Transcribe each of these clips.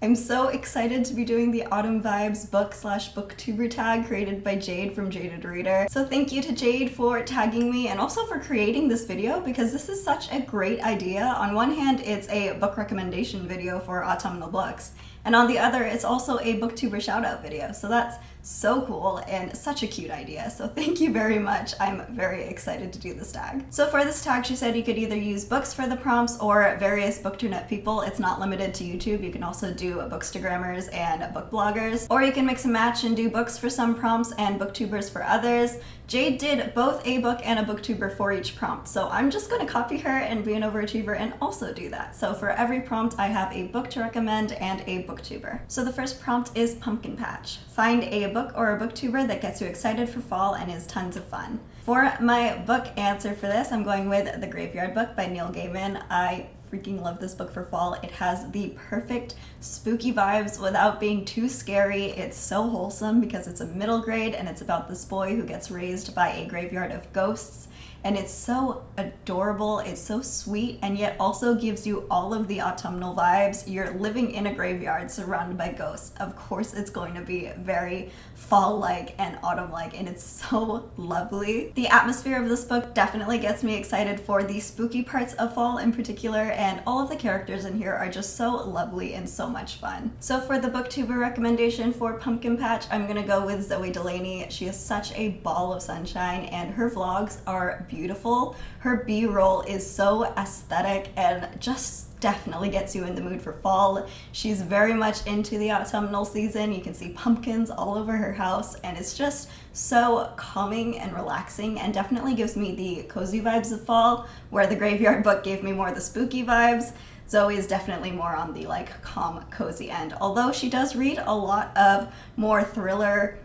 I'm so excited to be doing the Autumn Vibes book/booktuber tag created by Jade from Jaded Reader. So thank you to Jade for tagging me and also for creating this video because this is such a great idea. On one hand, it's a book recommendation video for autumnal books, and on the other, it's also a booktuber shoutout video. So that's so cool and such a cute idea. So thank you very much. I'm very excited to do this tag. So for this tag, she said you could either use books for the prompts or various booktuber people. It's not limited to YouTube. You can also do bookstagrammers and book bloggers, or you can mix and match and do books for some prompts and booktubers for others. Jade did both a book and a booktuber for each prompt, so I'm just going to copy her and be an overachiever and also do that. So for every prompt, I have a book to recommend and a booktuber. So the first prompt is Pumpkin Patch. Find a book or a booktuber that gets you excited for fall and is tons of fun. For my book answer for this, I'm going with The Graveyard Book by Neil Gaiman. I freaking love this book for fall. It has the perfect spooky vibes without being too scary. It's so wholesome because it's a middle grade and it's about this boy who gets raised by a graveyard of ghosts. And it's so adorable, it's so sweet, and yet also gives you all of the autumnal vibes. You're living in a graveyard surrounded by ghosts. Of course it's going to be very fall-like and autumn-like, and it's so lovely. The atmosphere of this book definitely gets me excited for the spooky parts of fall in particular, and all of the characters in here are just so lovely and so much fun. So for the booktuber recommendation for Pumpkin Patch, I'm gonna go with Zoe Delaney. She is such a ball of sunshine, and her vlogs are beautiful. Her B-roll is so aesthetic and just definitely gets you in the mood for fall. She's very much into the autumnal season. You can see pumpkins all over her house, and it's just so calming and relaxing and definitely gives me the cozy vibes of fall, where The Graveyard Book gave me more the spooky vibes. Zoe is definitely more on the like calm, cozy end, although she does read a lot of more thriller,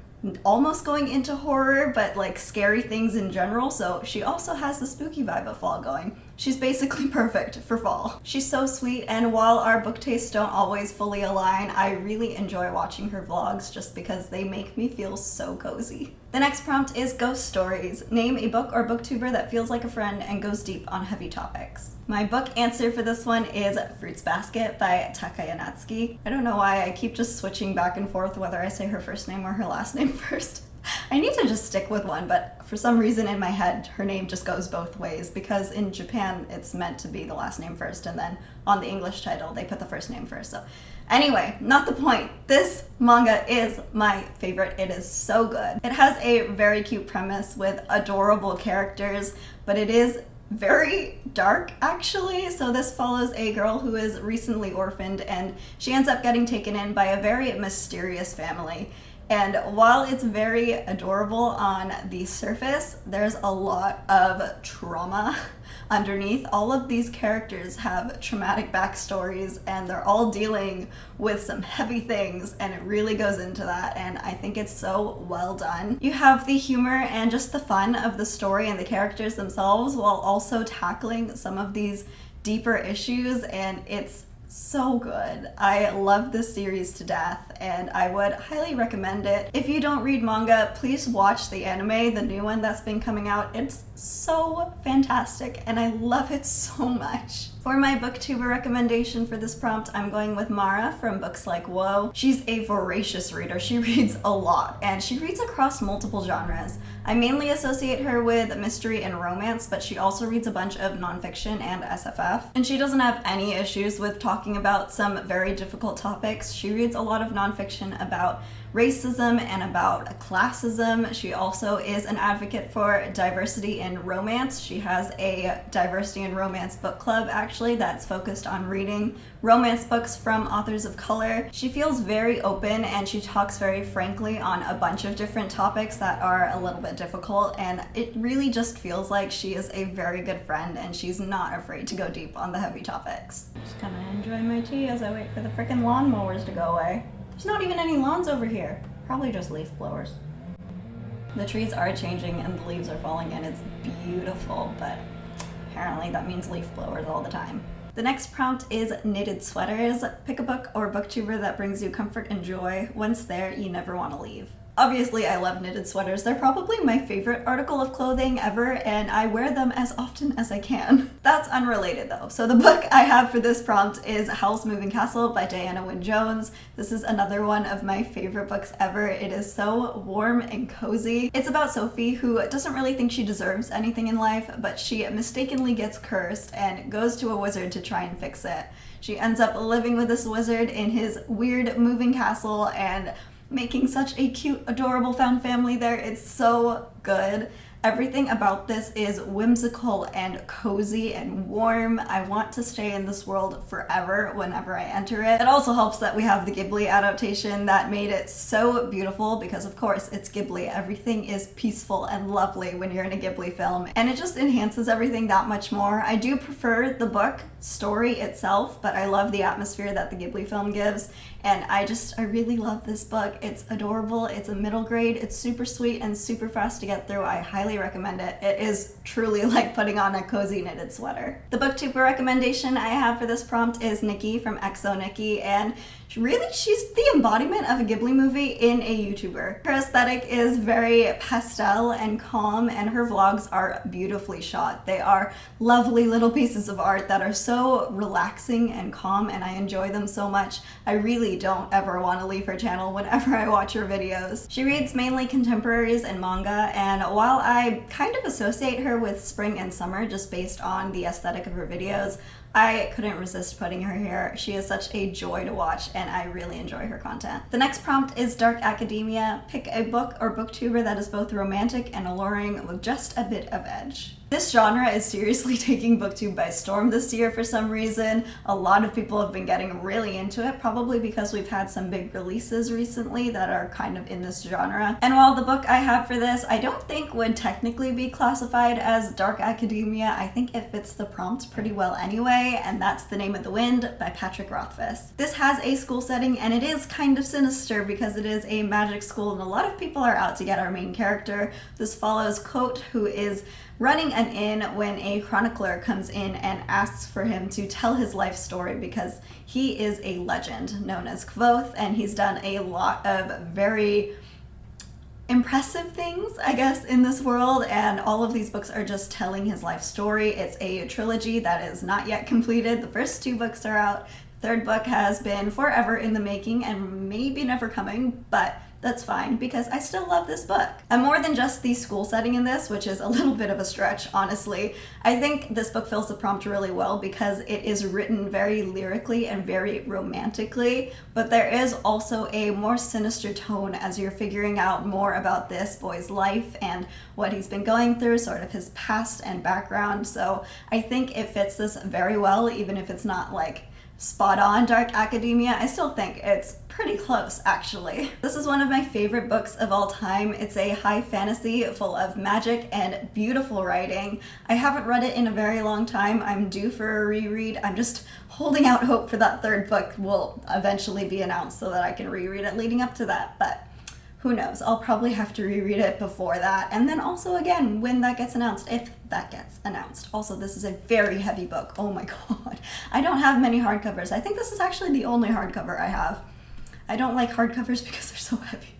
almost going into horror, but like scary things in general, so she also has the spooky vibe of fall going. She's basically perfect for fall. She's so sweet, and while our book tastes don't always fully align, I really enjoy watching her vlogs just because they make me feel so cozy. The next prompt is Ghost Stories. Name a book or booktuber that feels like a friend and goes deep on heavy topics. My book answer for this one is Fruits Basket by Takaya Natsuki. I don't know why I keep just switching back and forth whether I say her first name or her last name first. I need to just stick with one, but for some reason in my head, her name just goes both ways, because in Japan, it's meant to be the last name first, and then on the English title, they put the first name first. So anyway, not the point. This manga is my favorite. It is so good. It has a very cute premise with adorable characters, but it is very dark actually. So this follows a girl who is recently orphaned, and she ends up getting taken in by a very mysterious family. And while it's very adorable on the surface, there's a lot of trauma underneath. All of these characters have traumatic backstories, and they're all dealing with some heavy things, and it really goes into that, and I think it's so well done. You have the humor and just the fun of the story and the characters themselves, while also tackling some of these deeper issues, and it's so good. I love this series to death, and I would highly recommend it. If you don't read manga, please watch the anime, the new one that's been coming out. It's so fantastic, and I love it so much. For my booktuber recommendation for this prompt, I'm going with Mara from Books Like Whoa. She's a voracious reader. She reads a lot, and she reads across multiple genres. I mainly associate her with mystery and romance, but she also reads a bunch of nonfiction and SFF. And she doesn't have any issues with talking about some very difficult topics. She reads a lot of nonfiction about racism and about classism. She also is an advocate for diversity in romance. She has a diversity in romance book club actually that's focused on reading romance books from authors of color. She feels very open, and she talks very frankly on a bunch of different topics that are a little bit difficult, and it really just feels like she is a very good friend, and she's not afraid to go deep on the heavy topics. Just gonna enjoy my tea as I wait for the frickin' lawnmowers to go away. There's not even any lawns over here. Probably just leaf blowers. The trees are changing and the leaves are falling, and it's beautiful, but apparently that means leaf blowers all the time. The next prompt is Knitted Sweaters. Pick a book or booktuber that brings you comfort and joy. Once there, you never want to leave. Obviously, I love knitted sweaters. They're probably my favorite article of clothing ever, and I wear them as often as I can. That's unrelated though. So the book I have for this prompt is Howl's Moving Castle by Diana Wynne Jones. This is another one of my favorite books ever. It is so warm and cozy. It's about Sophie, who doesn't really think she deserves anything in life, but she mistakenly gets cursed and goes to a wizard to try and fix it. She ends up living with this wizard in his weird moving castle and making such a cute, adorable found family there. It's so good. Everything about this is whimsical and cozy and warm. I want to stay in this world forever whenever I enter it. It also helps that we have the Ghibli adaptation that made it so beautiful because of course it's Ghibli. Everything is peaceful and lovely when you're in a Ghibli film, and it just enhances everything that much more. I do prefer the book story itself, but I love the atmosphere that the Ghibli film gives, and I really love this book. It's adorable, it's a middle grade, it's super sweet and super fast to get through. I highly recommend it. It is truly like putting on a cozy knitted sweater. The booktuber recommendation I have for this prompt is Nikki from XO Nikki, and really she's the embodiment of a Ghibli movie in a YouTuber. Her aesthetic is very pastel and calm, and her vlogs are beautifully shot. They are lovely little pieces of art that are so relaxing and calm, and I enjoy them so much. I really don't ever want to leave her channel whenever I watch her videos. She reads mainly contemporaries and manga, and while I kind of associate her with spring and summer just based on the aesthetic of her videos, I couldn't resist putting her here. She is such a joy to watch, and I really enjoy her content. The next prompt is Dark Academia. Pick a book or booktuber that is both romantic and alluring with just a bit of edge. This genre is seriously taking BookTube by storm this year for some reason. A lot of people have been getting really into it, probably because we've had some big releases recently that are kind of in this genre. And while the book I have for this, I don't think would technically be classified as Dark Academia, I think it fits the prompt pretty well anyway, and that's The Name of the Wind by Patrick Rothfuss. This has a school setting, and it is kind of sinister because it is a magic school and a lot of people are out to get our main character. This follows Coat, who is running an inn when a chronicler comes in and asks for him to tell his life story because he is a legend known as Kvothe, and he's done a lot of very impressive things, I guess, in this world, and all of these books are just telling his life story. It's a trilogy that is not yet completed. The first 2 books are out. The 3rd book has been forever in the making and maybe never coming, but that's fine because I still love this book. And more than just the school setting in this, which is a little bit of a stretch, honestly, I think this book fills the prompt really well because it is written very lyrically and very romantically, but there is also a more sinister tone as you're figuring out more about this boy's life and what he's been going through, sort of his past and background. So I think it fits this very well, even if it's not like spot on Dark Academia. I still think it's pretty close, actually. This is one of my favorite books of all time. It's a high fantasy full of magic and beautiful writing. I haven't read it in a very long time. I'm due for a reread. I'm just holding out hope for that 3rd book will eventually be announced so that I can reread it leading up to that, but who knows? I'll probably have to reread it before that, and then also again when that gets announced, if that gets announced. Also, this is a very heavy book. Oh my god. I don't have many hardcovers. I think this is actually the only hardcover I have. I don't like hardcovers because they're so heavy.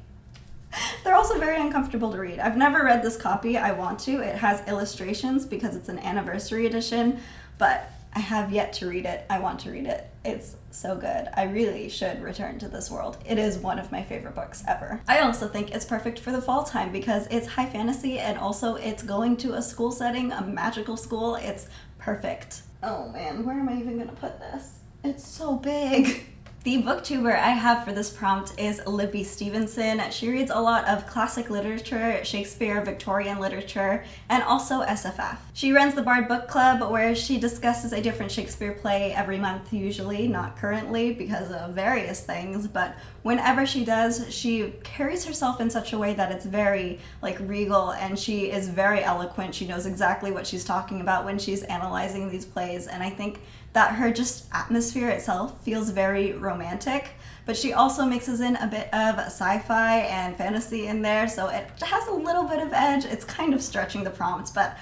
They're also very uncomfortable to read. I've never read this copy. I want to. It has illustrations because it's an anniversary edition, but I have yet to read it. I want to read it. It's so good. I really should return to this world. It is one of my favorite books ever. I also think it's perfect for the fall time because it's high fantasy and also it's going to a school setting, a magical school. It's perfect. Oh man, where am I even gonna put this? It's so big. The booktuber I have for this prompt is Libby Stevenson. She reads a lot of classic literature, Shakespeare, Victorian literature, and also SFF. She runs the Bard Book Club where she discusses a different Shakespeare play every month, usually, not currently because of various things, but whenever she does, she carries herself in such a way that it's very like regal, and she is very eloquent. She knows exactly what she's talking about when she's analyzing these plays, and I think that her just atmosphere itself feels very romantic, but she also mixes in a bit of sci-fi and fantasy in there, so it has a little bit of edge. It's kind of stretching the prompt, but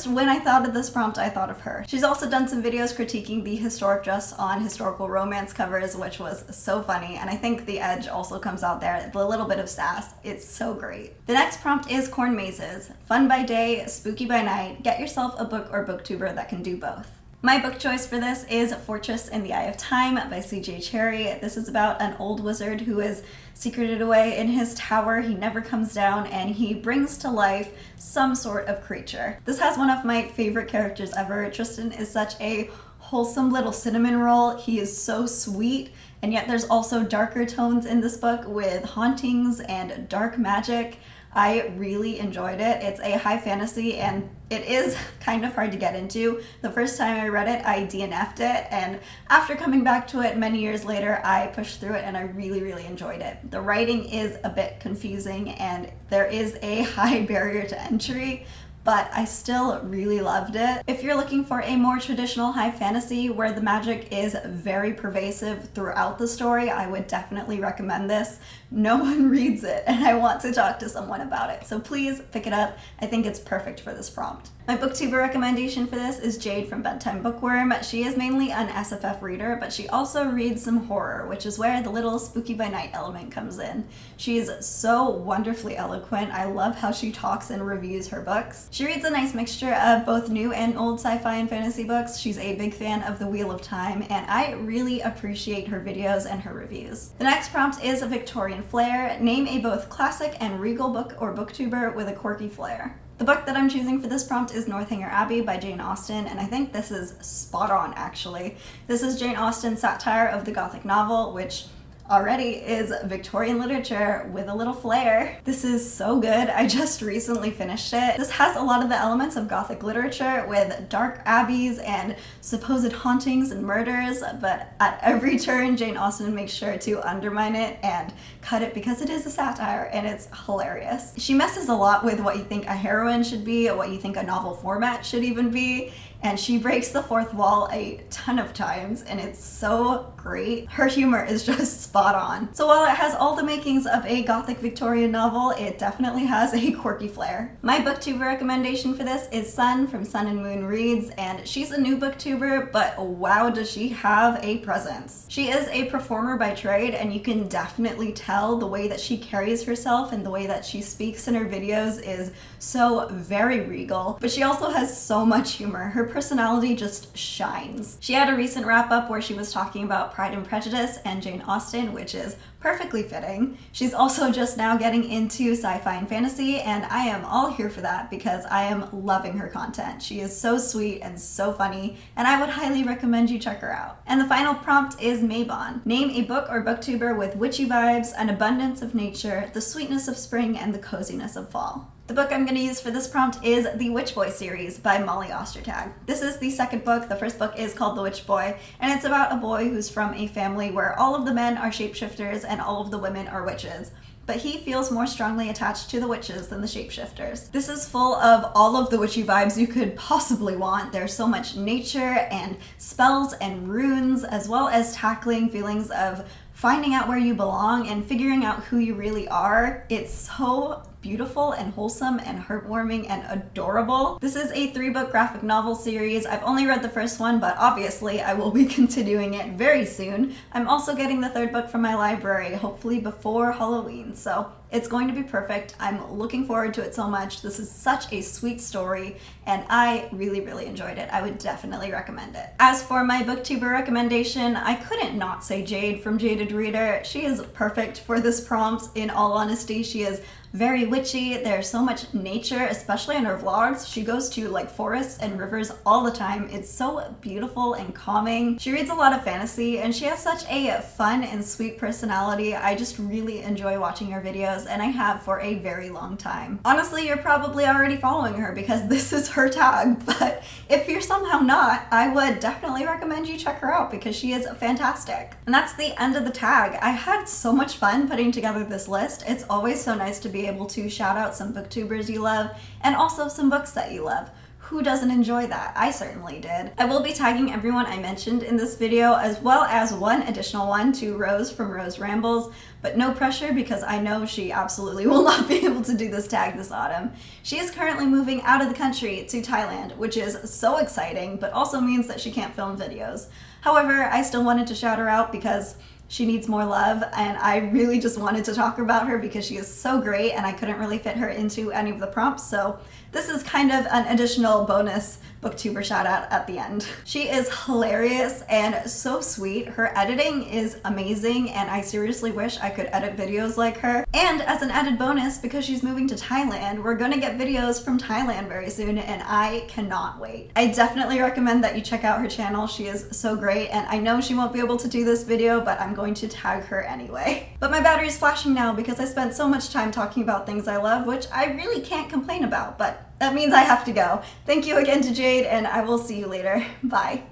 when I thought of this prompt, I thought of her. She's also done some videos critiquing the historic dress on historical romance covers, which was so funny, and I think the edge also comes out there, the little bit of sass. It's so great. The next prompt is Corn Mazes. Fun by day, spooky by night. Get yourself a book or booktuber that can do both. My book choice for this is Fortress in the Eye of Time by C.J. Cherry. This is about an old wizard who is secreted away in his tower. He never comes down, and he brings to life some sort of creature. This has one of my favorite characters ever. Tristan is such a wholesome little cinnamon roll. He is so sweet, and yet there's also darker tones in this book with hauntings and dark magic. I really enjoyed it. It's a high fantasy, and it is kind of hard to get into. The first time I read it, I DNF'd it, and after coming back to it many years later, I pushed through it and I really, really enjoyed it. The writing is a bit confusing and there is a high barrier to entry, but I still really loved it. If you're looking for a more traditional high fantasy where the magic is very pervasive throughout the story, I would definitely recommend this. No one reads it, and I want to talk to someone about it, so please pick it up. I think it's perfect for this prompt. My booktuber recommendation for this is Jade from Bedtime Bookworm. She is mainly an SFF reader, but she also reads some horror, which is where the little spooky by night element comes in. She is so wonderfully eloquent. I love how she talks and reviews her books. She reads a nice mixture of both new and old sci-fi and fantasy books. She's a big fan of The Wheel of Time, and I really appreciate her videos and her reviews. The next prompt is Victorian Flare. Name a both classic and regal book or booktuber with a quirky flair. The book that I'm choosing for this prompt is Northanger Abbey by Jane Austen, and I think this is spot on, actually. This is Jane Austen's satire of the Gothic novel, which already is Victorian literature with a little flair. This is so good. I just recently finished it. This has a lot of the elements of Gothic literature with dark abbeys and supposed hauntings and murders, but at every turn Jane Austen makes sure to undermine it and cut it because it is a satire, and it's hilarious. She messes a lot with what you think a heroine should be, what you think a novel format should even be, and she breaks the fourth wall a ton of times, and it's so great. Her humor is just spot on. So while it has all the makings of a Gothic Victorian novel, it definitely has a quirky flair. My booktuber recommendation for this is Sun from Sun and Moon Reads, and she's a new booktuber, but wow, does she have a presence. She is a performer by trade, and you can definitely tell the way that she carries herself and the way that she speaks in her videos is so very regal, but she also has so much humor. Her personality just shines. She had a recent wrap-up where she was talking about Pride and Prejudice and Jane Austen, which is perfectly fitting. She's also just now getting into sci-fi and fantasy, and I am all here for that because I am loving her content. She is so sweet and so funny, and I would highly recommend you check her out. And the final prompt is Mabon. Name a book or booktuber with witchy vibes, an abundance of nature, the sweetness of spring, and the coziness of fall. The book I'm going to use for this prompt is The Witch Boy series by Molly Ostertag. This is the second book. The first book is called The Witch Boy, and it's about a boy who's from a family where all of the men are shapeshifters and all of the women are witches. But he feels more strongly attached to the witches than the shapeshifters. This is full of all of the witchy vibes you could possibly want. There's so much nature and spells and runes, as well as tackling feelings of finding out where you belong and figuring out who you really are. It's so beautiful and wholesome and heartwarming and adorable. This is a 3-book graphic novel series. I've only read the first one, but obviously I will be continuing it very soon. I'm also getting the 3rd book from my library, hopefully before Halloween, so it's going to be perfect. I'm looking forward to it so much. This is such a sweet story, and I really, really enjoyed it. I would definitely recommend it. As for my booktuber recommendation, I couldn't not say Jade from Jaded Reader. She is perfect for this prompt, in all honesty. She is very witchy. There's so much nature, especially in her vlogs. She goes to like forests and rivers all the time. It's so beautiful and calming. She reads a lot of fantasy, and she has such a fun and sweet personality. I just really enjoy watching her videos, and I have for a very long time. Honestly, you're probably already following her because this is her tag, but if you're somehow not, I would definitely recommend you check her out because she is fantastic. And that's the end of the tag. I had so much fun putting together this list. It's always so nice to be able to shout out some booktubers you love and also some books that you love. who doesn't enjoy that? I certainly did. I will be tagging everyone I mentioned in this video, as well as one additional one to Rose from Rose Rambles, but no pressure because I know she absolutely will not be able to do this tag this autumn. She is currently moving out of the country to Thailand, which is so exciting, but also means that she can't film videos. However, I still wanted to shout her out because she needs more love, and I really just wanted to talk about her because she is so great and I couldn't really fit her into any of the prompts, so this is kind of an additional bonus booktuber shout out at the end. She is hilarious and so sweet. Her editing is amazing and I seriously wish I could edit videos like her. And as an added bonus, because she's moving to Thailand, we're gonna get videos from Thailand very soon and I cannot wait. I definitely recommend that you check out her channel. She is so great and I know she won't be able to do this video, but I'm going to tag her anyway. But my battery is flashing now because I spent so much time talking about things I love, which I really can't complain about, but that means I have to go. Thank you again to Jade, and I will see you later. Bye.